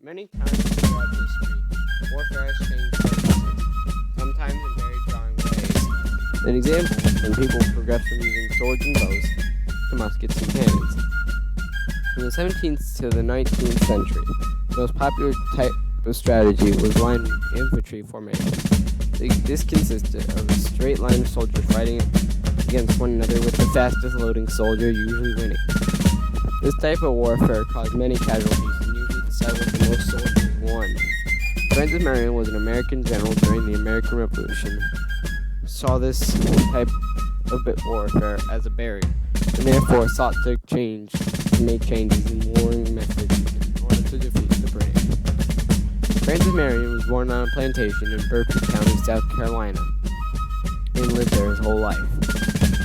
Many times throughout history, warfare has changed purposes, sometimes in very jarring ways. An example is when people progressed from using swords and bows to muskets and cannons. From the 17th to the 19th century, the most popular type of strategy was line infantry formation. This consisted of a straight line of soldiers fighting against one another, with the fastest loading soldier usually winning. This type of warfare caused many casualties and usually decided what the most soldiers won. Francis Marion was an American general during the American Revolution, saw this type of warfare as a barrier, and therefore sought to make changes in warring methods in order to defeat the British. Francis Marion was born on a plantation in Berkeley County, South Carolina, and lived there his whole life.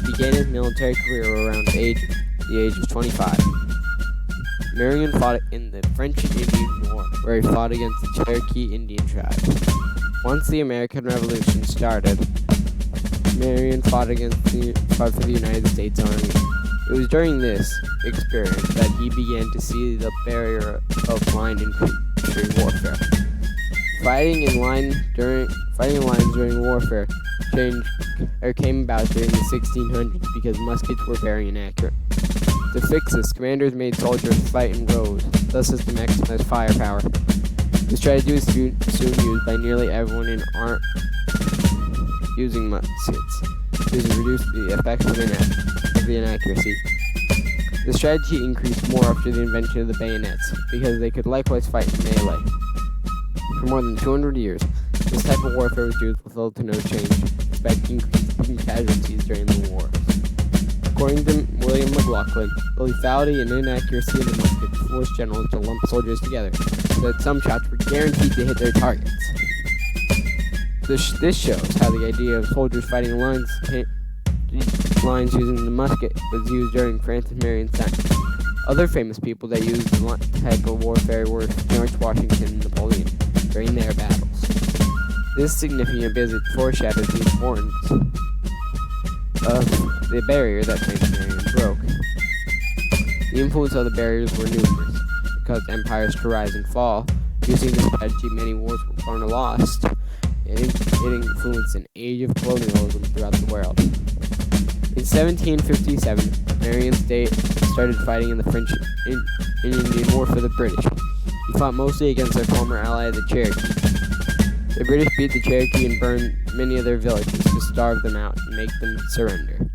He began his military career around the age of 25. Marion fought in the French and Indian War, where he fought against the Cherokee Indian tribe. Once the American Revolution started, Marion fought for the United States Army. It was during this experience that he began to see the barrier of line infantry warfare. Fighting in lines during warfare came about during the 1600s because muskets were very inaccurate. To fix this, commanders made soldiers fight in rows, thus as to maximize firepower. The strategy was soon used by nearly everyone in using muskets, to reduce the effects of the inaccuracy. The strategy increased more after the invention of the bayonets, because they could likewise fight in melee. For more than 200 years, this type of warfare was used with little to no change, despite increasing casualties during the war. According to William McLaughlin, the lethality and inaccuracy of the muskets forced generals to lump soldiers together, so that some shots were guaranteed to hit their targets. This shows how the idea of soldiers fighting lines using the musket was used during Francis Marion's time. Other famous people that used the type of warfare were George Washington and Napoleon during their battles. This significant visit foreshadows the importance of the barrier that Francis Marion broke. The influence of the barriers were numerous. It caused empires to rise and fall. Using this strategy, many wars were won or lost. It influenced an age of colonialism throughout the world. In 1757, Marion started fighting in the French and Indian War for the British. He fought mostly against their former ally, the Cherokee. The British beat the Cherokee and burned many of their villages to starve them out and make them surrender.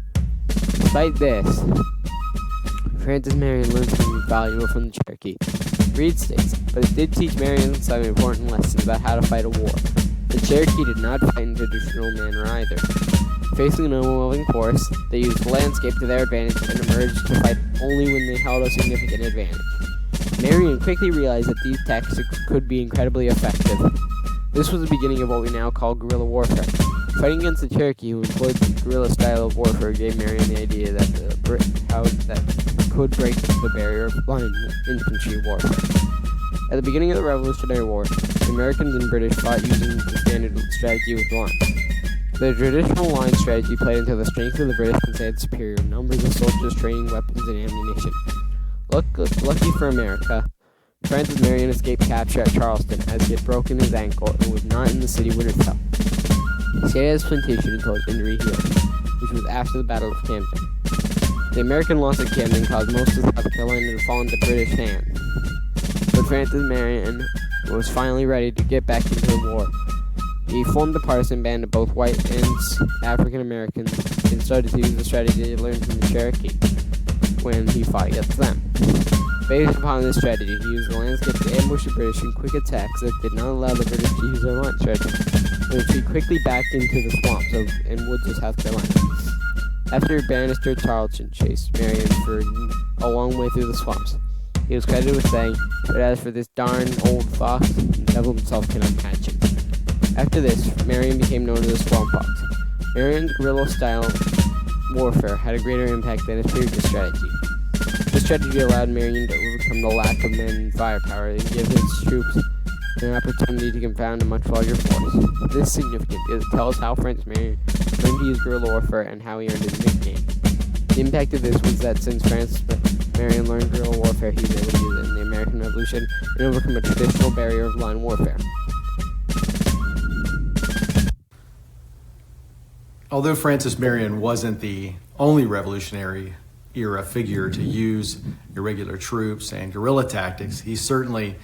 Despite this, Francis Marion learned something valuable from the Cherokee. Reed states, but it did teach Marion some important lessons about how to fight a war. The Cherokee did not fight in traditional manner either. Facing an overwhelming force, they used the landscape to their advantage and emerged to fight only when they held a significant advantage. Marion quickly realized that these tactics could be incredibly effective. This was the beginning of what we now call guerrilla warfare. Fighting against the Cherokee, who employed the guerrilla style of warfare, gave Marion the idea that could break the barrier of line infantry warfare. At the beginning of the Revolutionary War, the Americans and British fought using the standard strategy with line. The traditional line strategy played into the strength of the British since they had superior numbers of soldiers, training, weapons, and ammunition. Lucky for America, Francis Marion escaped capture at Charleston as he had broken his ankle and was not in the city when it fell. He stayed at his plantation until his injury healed, which was after the Battle of Camden. The American loss at Camden caused most of South Carolina to fall into British hands. But Francis Marion was finally ready to get back into the war. He formed a partisan band of both white and African Americans and started to use the strategy he learned from the Cherokee when he fought against them. Based upon this strategy, he used the landscape to ambush the British in quick attacks that did not allow the British to use their line strategy, but retreat quickly back into the swamps and woods of South Carolina. After Bannister Tarleton chased Marion for a long way through the swamps, he was credited with saying, "But as for this darn old fox, the devil himself cannot catch him." After this, Marion became known as the Swamp Fox. Marion's guerrilla-style warfare had a greater impact than his previous strategy. This strategy allowed Marion to overcome the lack of men and firepower and give his troops an opportunity to confound a much larger force. This is significant because it tells how Francis Marion learned to use guerrilla warfare and how he earned his nickname. The impact of this was that since Francis Marion learned guerrilla warfare, he was able to use it in the American American Revolution and overcome a traditional barrier of line warfare. Although Francis Marion wasn't the only Revolutionary era figure to use irregular troops and guerrilla tactics, he certainly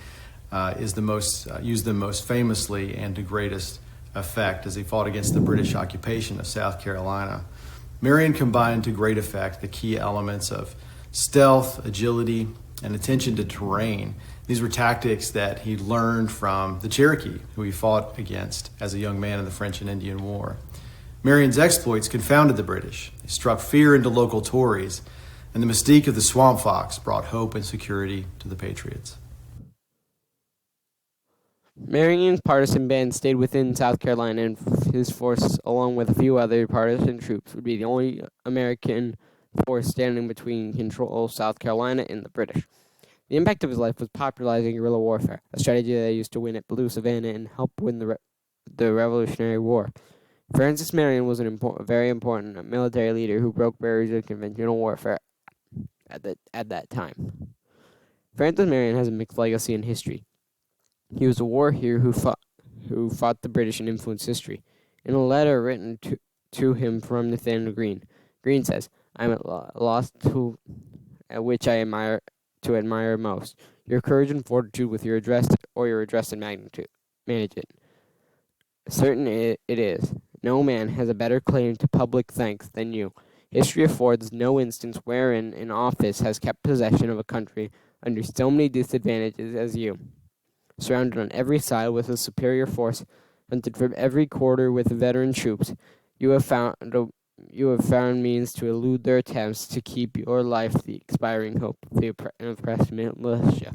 used them most famously and to greatest effect as he fought against the British occupation of South Carolina. Marion combined to great effect the key elements of stealth, agility, and attention to terrain. These were tactics that he learned from the Cherokee, who he fought against as a young man in the French and Indian War. Marion's exploits confounded the British. They struck fear into local Tories, and the mystique of the Swamp Fox brought hope and security to the Patriots. Marion's partisan band stayed within South Carolina, and his force, along with a few other partisan troops, would be the only American force standing between control of South Carolina and the British. The impact of his life was popularizing guerrilla warfare, a strategy that he used to win at Blue Savannah and help win the Revolutionary War. Francis Marion was a very important military leader who broke barriers of conventional warfare at that time. Francis Marion has a mixed legacy in history. He was a war hero who fought the British and influenced history. In a letter written to him from Nathanael Greene, Greene says, "I am at loss to which I admire most your courage and fortitude with your address and magnitude. Manage it. Certain it is. No man has a better claim to public thanks than you. History affords no instance wherein an office has kept possession of a country under so many disadvantages as you. Surrounded on every side with a superior force, hunted from every quarter with veteran troops, you have found means to elude their attempts to keep your life the expiring hope of the oppressed militia."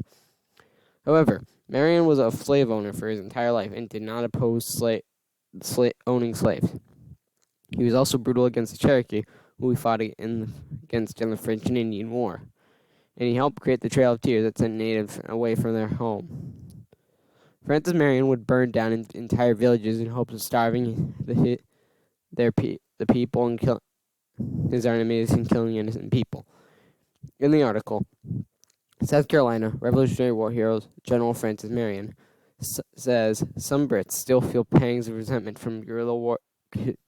However, Marion was a slave owner for his entire life and did not oppose owning slaves. He was also brutal against the Cherokee, who he fought against in the French and Indian War, and he helped create the Trail of Tears that sent natives away from their home. Francis Marion would burn down entire villages in hopes of starving the people and kill his enemies and killing innocent people. In the article, South Carolina Revolutionary War Heroes General Francis Marion says some Brits still feel pangs of resentment from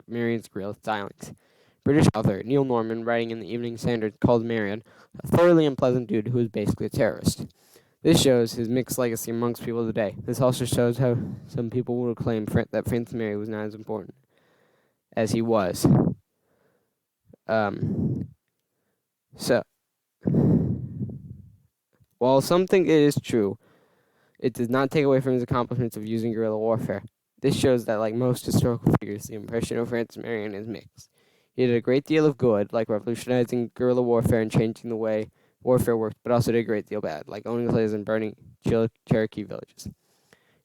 Marion's guerrilla stylings. British author Neil Norman, writing in the Evening Standard, called Marion a thoroughly unpleasant dude who was basically a terrorist. This shows his mixed legacy amongst people today. This also shows how some people will claim that Francis Marion was not as important as he was. While some think it is true, it does not take away from his accomplishments of using guerrilla warfare. This shows that, like most historical figures, the impression of Francis Marion is mixed. He did a great deal of good, like revolutionizing guerrilla warfare and changing the way warfare worked, but also did a great deal bad, like owning slaves and burning Cherokee villages.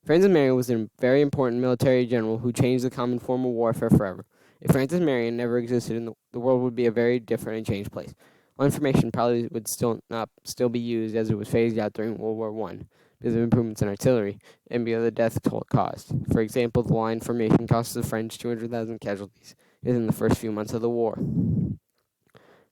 Francis Marion was a very important military general who changed the common form of warfare forever. If Francis Marion never existed, the world would be a very different and changed place. All information probably would still be used, as it was phased out during World War I because of improvements in artillery and because of the death toll it caused. For example, the line formation cost the French 200,000 casualties within the first few months of the war.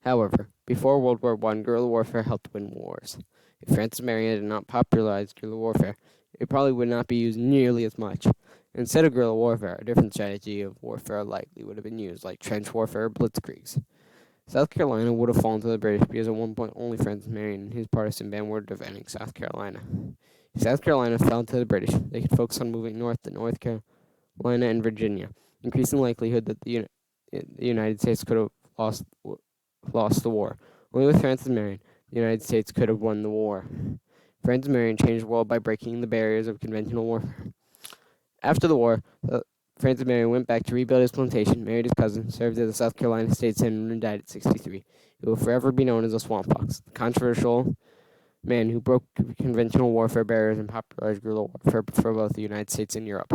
However, before World War I, guerrilla warfare helped win wars. If Francis Marion had not popularized guerrilla warfare, it probably would not be used nearly as much. Instead of guerrilla warfare, a different strategy of warfare likely would have been used, like trench warfare or blitzkriegs. South Carolina would have fallen to the British because at one point only Francis Marion and his partisan band were defending South Carolina. If South Carolina fell to the British, they could focus on moving north to North Carolina and Virginia, increasing the likelihood that the United States could have lost the war. Only with Francis Marion, the United States could have won the war. Francis Marion changed the world by breaking the barriers of conventional warfare. After the war, Francis Marion went back to rebuild his plantation, married his cousin, served as a South Carolina state senator, and died at 63. He will forever be known as the Swamp Fox, the controversial man who broke conventional warfare barriers and popularized guerrilla warfare for both the United States and Europe.